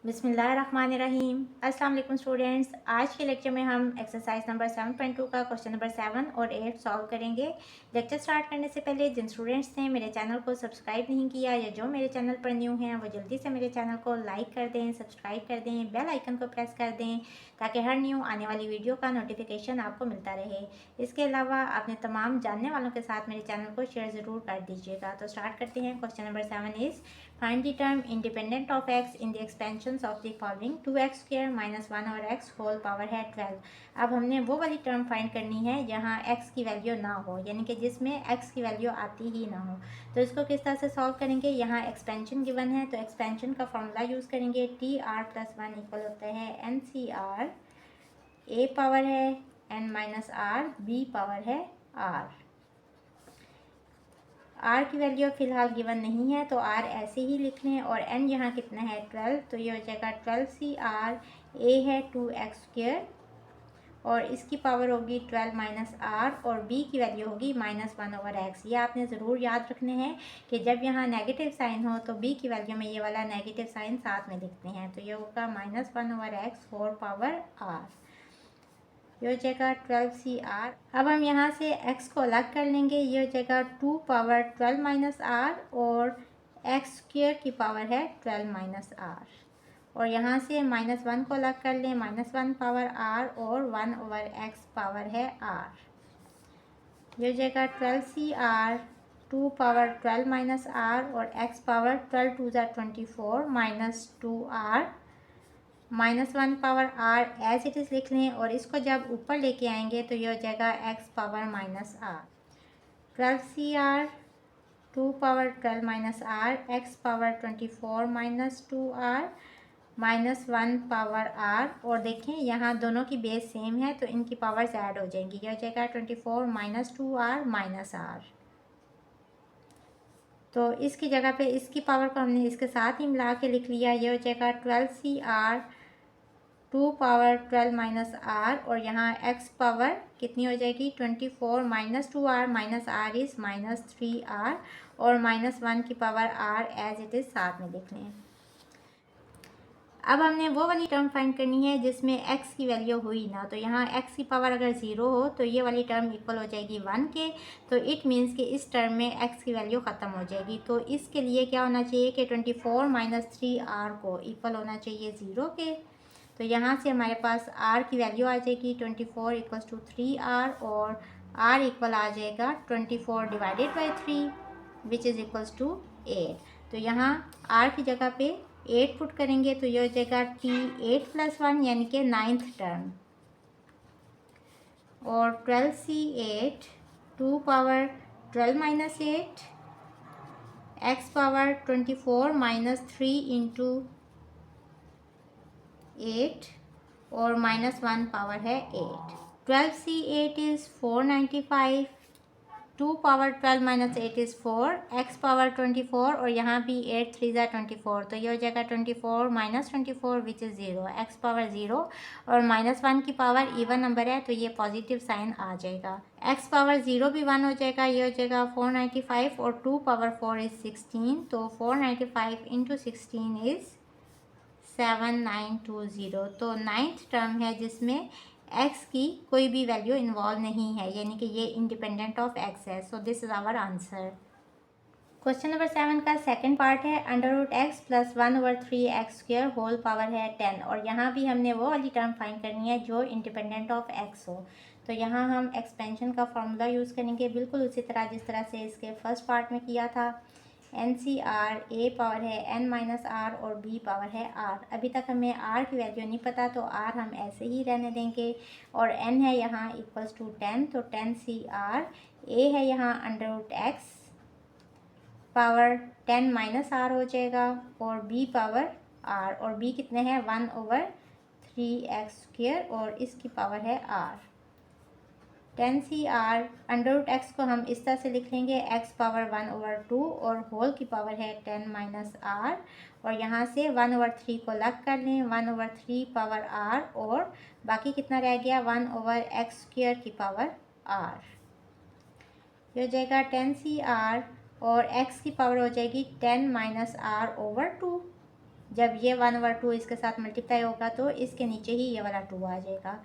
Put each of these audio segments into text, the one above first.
बिस्मिल्लाहिर्रहमानिर्रहीम। अस्सलाम वालेकुम स्टूडेंट्स। आज के लेक्चर में हम एक्सरसाइज नंबर 7.2 का क्वेश्चन नंबर 7 और 8 सॉल्व करेंगे। लेक्चर स्टार्ट करने से पहले जिन स्टूडेंट्स ने मेरे चैनल को सब्सक्राइब नहीं किया या जो मेरे चैनल पर न्यू हैं वो जल्दी से मेरे चैनल को लाइक कर दें, सब्सक्राइब कर दें, बेल आइकन को प्रेस कर दें ताकि हर न्यू आने वाली वीडियो का नोटिफिकेशन आपको मिलता रहे। इसके अलावा अपने तमाम जानने वालों के साथ मेरे चैनल को शेयर ज़रूर कर दीजिएगा। तो स्टार्ट करते हैं। Question number 7 is find the term independent of x in the expansions of the following 2x square minus 1 और x होल पावर है 12। अब हमने वो वाली टर्म फाइंड करनी है जहाँ x की वैल्यू ना हो, यानी कि जिसमें x की वैल्यू आती ही ना हो। तो इसको किस तरह से सॉल्व करेंगे। यहाँ एक्सपेंशन गिवन है तो एक्सपेंशन का फॉर्मूला यूज़ करेंगे। TR+1 इक्वल होता है NCR, a पावर है n minus R, b power है r। r की वैल्यू फ़िलहाल गिवन नहीं है तो r ऐसे ही लिख लें और n यहाँ कितना है 12, तो ये हो जाएगा 12CR, a है 2x स्क्वायर और इसकी पावर होगी 12 माइनस आर और b की वैल्यू होगी -1/x। ये आपने ज़रूर याद रखने हैं कि जब यहाँ नेगेटिव साइन हो तो b की वैल्यू में ये वाला नेगेटिव साइन साथ में लिखते हैं। तो ये होगा -1/x होल पावर r। ये हो जाएगा 12CR। अब हम यहाँ से x को अलग कर लेंगे। ये हो जाएगा 2 पावर 12 माइनस आर और x स्क्वायर की पावर है 12 माइनस आर और यहाँ से -1 को अलग कर लें, -1 पावर r और 1/x पावर है r। ये हो जाएगा 12CR 2 पावर 12 माइनस आर और x पावर 12 2 ज़ा 24 minus 2r -1 power r as it is लिख लें और इसको जब ऊपर लेके आएंगे तो ये हो जाएगा x power -r। 12CR 2 power 12 minus r, x power 24 minus 2r -1 power r। और देखें यहाँ दोनों की बेस सेम है तो इनकी पावर्स ऐड हो जाएंगी। ये हो जाएगा 24 माइनस 2r माइनस r। तो इसकी जगह पे इसकी पावर को हमने इसके साथ ही मिला के लिख लिया। ये हो जाएगा 12CR 2 पावर 12 माइनस आर और यहाँ x पावर कितनी हो जाएगी 24 minus 2r minus r is -3r और -1 की power r as it is साथ में लिख लें। अब हमने वो वाली टर्म फाइंड करनी है जिसमें x की वैल्यू हुई ना। तो यहाँ x की पावर अगर 0 हो तो ये वाली टर्म इक्वल हो जाएगी 1 के। तो इट मीन्स कि इस टर्म में x की वैल्यू ख़त्म हो जाएगी। तो इसके लिए क्या होना चाहिए कि 24 माइनस 3r को इक्वल होना चाहिए 0 के। तो यहाँ से हमारे पास r की वैल्यू आ जाएगी 24 इक्वल्स टू 3r और r इक्वल आ जाएगा 24 divided by 3 which is equals to 8। तो यहाँ r की जगह पे 8 पुट करेंगे तो ये हो जाएगा T8+1 यानी कि 9th टर्म और 12C8 2 power 12 minus 8 x power 24 minus 3 into 8 और -1 पावर है 8। 12C8 is 495, 2 power 12 minus 8 is 4, x power 24 और यहाँ भी 8 3 ज़ा 24। तो ये हो जाएगा 24 minus 24 which is 0, x power 0 और -1 की पावर इवन नंबर है तो ये पॉजिटिव साइन आ जाएगा। x पावर 0 भी 1 हो जाएगा। ये हो जाएगा 495 और 2 पावर 4 इज़ 16। तो 495 इंटू 16 इज़ 7920। तो 9th टर्म है जिसमें x की कोई भी वैल्यू इन्वॉल्व नहीं है, यानी कि ये इंडिपेंडेंट ऑफ x है। So this is our answer. Question number 7 का सेकंड पार्ट है √x plus 1/3x square whole power है 10 और यहाँ भी हमने वो वाली टर्म फाइंड करनी है जो इंडिपेंडेंट ऑफ x हो। तो यहाँ हम एक्सपेंशन का फार्मूला यूज़ करेंगे बिल्कुल उसी तरह जिस तरह से इसके फर्स्ट पार्ट में किया था। NCR, a पावर है n माइनस आर और b पावर है r। अभी तक हमें r की वैल्यू नहीं पता तो r हम ऐसे ही रहने देंगे और n है यहाँ इक्वल्स टू 10 तो 10CR, a है यहाँ √x पावर 10 माइनस r हो जाएगा और b पावर r और b कितने हैं 1/3x स्क्वायर और इसकी पावर है r। 10CR √x को हम इस तरह से लिख लेंगे x पावर 1/2 और होल की पावर है 10 माइनस r और यहाँ से 1/3 को अलग कर लें 1/3 पावर r और बाकी कितना रह गया 1/x स्क्वायर की पावर r। ये हो जाएगा 10CR और x की पावर हो जाएगी 10 माइनस r/2 जब ये 1/2 इसके साथ मल्टीप्लाई होगा तो इसके नीचे ही ये वाला 2 आ जाएगा,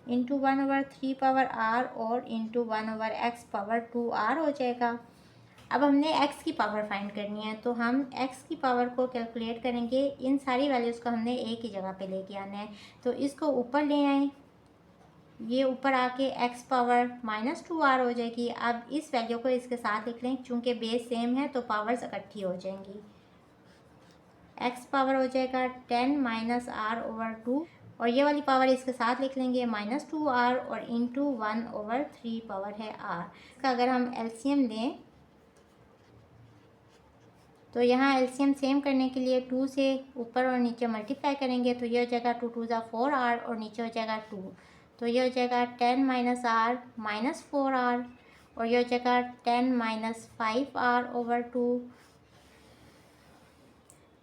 इंटू 1/3 पावर आर और इंटू 1/x पावर 2r हो जाएगा। अब हमने x की पावर फाइंड करनी है, तो हम x की पावर को कैलकुलेट करेंगे। इन सारी वैल्यूज़ को हमने एक ही जगह पे लेके आना है, तो इसको ऊपर ले आएँ, ये ऊपर आके x पावर -2r हो जाएगी। अब इस वैल्यू को इसके साथ लिख लें, चूँकि बेस सेम है तो पावर्स इकट्ठी हो जाएंगी। x पावर हो जाएगा 10 - r/2 और ये वाली पावर इसके साथ लिख लेंगे -2r और इंटू 1/3 पावर है r। इसका अगर हम एलसीएम लें तो यहाँ एलसीएम सेम करने के लिए 2 से ऊपर और नीचे मल्टीप्लाई करेंगे, तो ये हो जाएगा 2 × 2 = 4r और नीचे हो जाएगा 2, तो ये हो जाएगा 10 - r -4r और ये हो जाएगा 10 - 5r/2।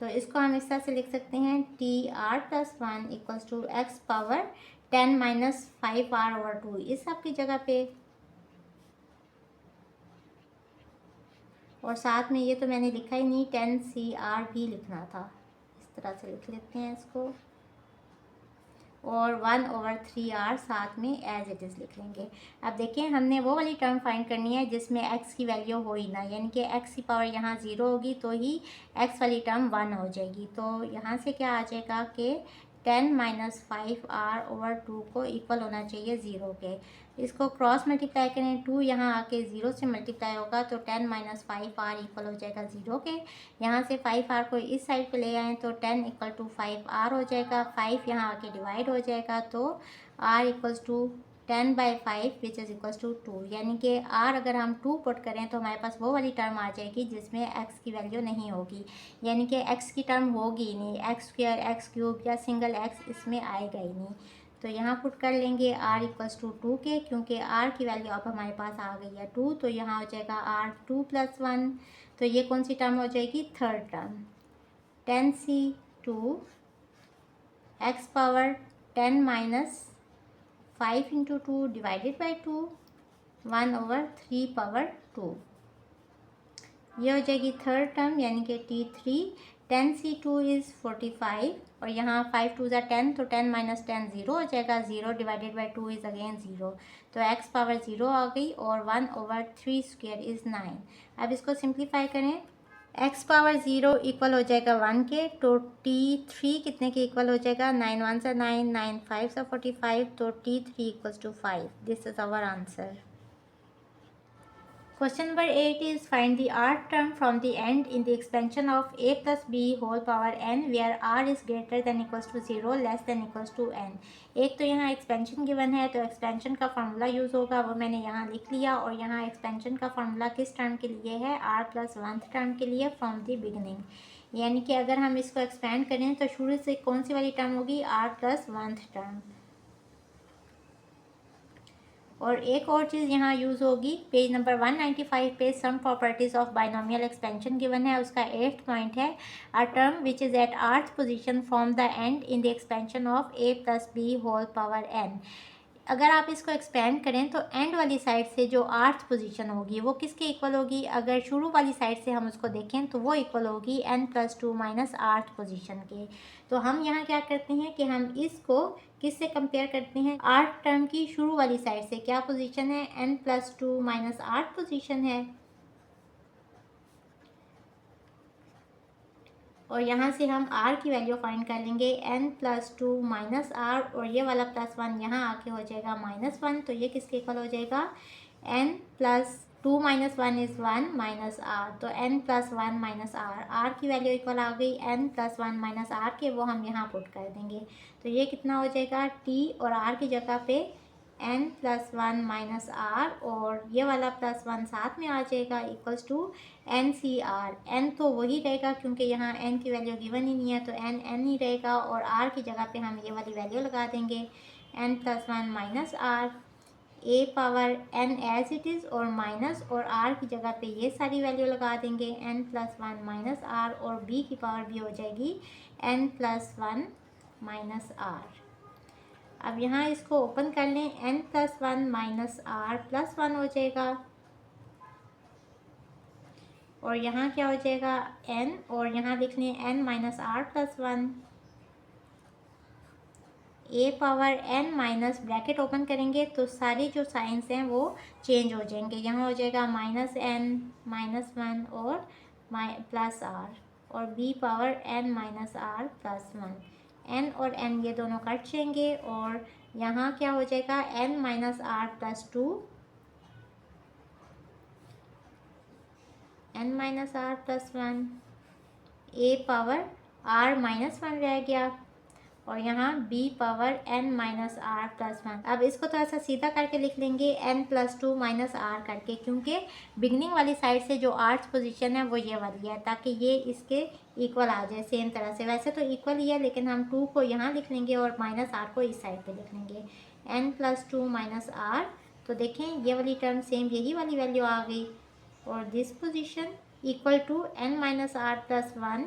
तो इसको हम इस तरह से लिख सकते हैं tr+1 = x पावर 10 - 5r/2 इस सब की जगह पे। और साथ में ये तो मैंने लिखा ही नहीं, 10cr भी लिखना था, इस तरह से लिख लेते हैं इसको, और 1/3r साथ में एज इट इज़ लिख लेंगे। अब देखिए हमने वो वाली टर्म फाइंड करनी है जिसमें x की वैल्यू हो ही ना, यानी कि x की पावर यहाँ 0 होगी तो ही x वाली टर्म 1 हो जाएगी। तो यहाँ से क्या आ जाएगा कि 10 - 5r/2 को इक्वल होना चाहिए 0 के। इसको क्रॉस मल्टीप्लाई करें, 2 यहाँ आके 0 से मल्टीप्लाई होगा तो 10 - 5r इक्वल हो जाएगा 0 के। यहाँ से 5r को इस साइड पे ले आएँ तो 10 = 5r हो जाएगा, 5 यहाँ आके डिवाइड हो जाएगा तो r = 10/5 which is equals to 2, यानी कि r अगर हम 2 पुट करें तो हमारे पास वो वाली टर्म आ जाएगी जिसमें x की वैल्यू नहीं होगी, यानी कि x की टर्म होगी ही नहीं, x² x³ या सिंगल x इसमें आएगा ही नहीं। तो यहाँ पुट कर लेंगे r = 2 के, क्योंकि r की वैल्यू अब हमारे पास आ गई है 2, तो यहाँ हो जाएगा r2 + 1, तो ये कौन सी टर्म हो जाएगी, third term, 10c2 x power 10 - 5 × 2 divided by 2 1/3 power 2, ये हो जाएगी थर्ड टर्म, यानी कि t3। 10c2 इज़ 45 और यहाँ 5 × 2 = 10, तो 10 - 10 0 हो जाएगा, 0 डिवाइडेड बाई 2 इज़ अगेन 0, तो x पावर 0 आ गई और 1/3² इज़ 9। अब इसको सिंप्लीफाई करें, x पावर 0 इक्वल हो जाएगा 1 के, तो t3 कितने के इक्वल हो जाएगा, 9 1 = 9, 9 5 = 45, तो t3 = 5। This is our answer. Question number 8 is find the r term from the end in the expansion of a plus b whole power n where r is greater than equals to 0 less than equals to n। एक तो यहाँ expansion given है, तो expansion का formula use होगा, वो मैंने यहाँ लिख लिया। और यहाँ एक्सपेंशन का फार्मूला किस टर्म के लिए है, r + 1th टर्म के लिए फ्रॉम द बिगिनिंग, यानी कि अगर हम इसको एक्सपेंड करें तो शुरू से कौन सी वाली टर्म होगी, r + 1th टर्म। और एक और चीज़ यहाँ यूज़ होगी, पेज नंबर 195 पे some properties of binomial expansion given है, उसका 8th पॉइंट है, a term which is at rth position from the end in the expansion of a + b whole power n। अगर आप इसको एक्सपेंड करें तो एंड वाली साइड से जो rth पोजीशन होगी वो किसके इक्वल होगी, अगर शुरू वाली साइड से हम उसको देखें तो वो इक्वल होगी n + 2 - rth पोजीशन के। तो हम यहाँ क्या करते हैं कि हम इसको किससे कंपेयर करते हैं, rth टर्म की शुरू वाली साइड से, क्या पोजीशन है, n + 2 - rth पोजीशन है। और यहाँ से हम r की वैल्यू फाइंड कर लेंगे, n + 2 - r और ये वाला +1 यहाँ आके हो जाएगा -1, तो ये किसके इक्वल हो जाएगा, n + 2 - 1 इज़ 1 -r, तो n + 1 - r की वैल्यू इक्वल आ गई n + 1 - r के, वो हम यहाँ पुट कर देंगे, तो ये कितना हो जाएगा, t और r की जगह पे n + 1 - r और ये वाला +1 साथ में आ जाएगा इक्वल्स टू NCr। n तो वही रहेगा क्योंकि यहाँ n की वैल्यू गिवन ही नहीं है, तो n ही रहेगा और r की जगह पे हम ये वाली वैल्यू लगा देंगे, n + 1 - r, a power n as it is और माइनस, और r की जगह पे ये सारी वैल्यू लगा देंगे, n + 1 - r और b की पावर भी हो जाएगी n + 1 - r। अब यहाँ इसको ओपन कर लें, n + 1 - r +1 हो जाएगा, और यहाँ क्या हो जाएगा n, और यहाँ लिख लें n minus R plus 1 a power n minus, bracket open करेंगे तो सारी जो साइंस हैं वो चेंज हो जाएंगे। यहाँ हो जाएगा माइनस n माइनस 1 और प्लस r, और b power n minus r plus 1। n और n ये दोनों कट जाएंगे, और यहाँ क्या हो जाएगा n minus r plus 2, n minus r plus 1, a power r minus 1 रह गया, और यहाँ b power n minus r plus 1। अब इसको थोड़ा सा सीधा करके लिख लेंगे n प्लस 2 माइनस r करके, क्योंकि बिगनिंग वाली साइड से जो आर्थ पोजीशन है वो ये वाली है, ताकि ये इसके इक्वल आ जाए सेम तरह से। वैसे तो इक्वल ही है, लेकिन हम 2 को यहाँ लिख लेंगे और माइनस r को इस साइड पे लिख लेंगे। n प्लस 2 माइनस r, तो देखें ये वाली टर्म सेम यही वाली वैल्यू आ गई, और this position equal to n minus r plus 1,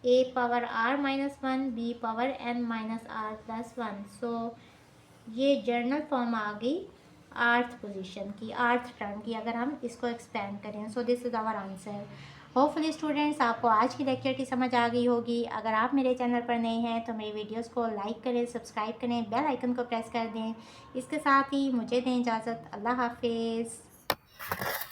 a power r minus 1, b power n minus r plus 1। So ये जर्नल फॉर्म आ गई आर्थ पोजीशन की, आर्थ टर्म की, अगर हम इसको एक्सपेंड करें। So this is our answer. Hopefully students आपको आज की लेक्चर की समझ आ गई होगी। अगर आप मेरे चैनल पर नए हैं तो मेरी वीडियोस को लाइक करें, सब्सक्राइब करें, बेल आइकन को प्रेस कर दें। इसके साथ ही मुझे दें इजाज़त। अल्लाह हाफिज़।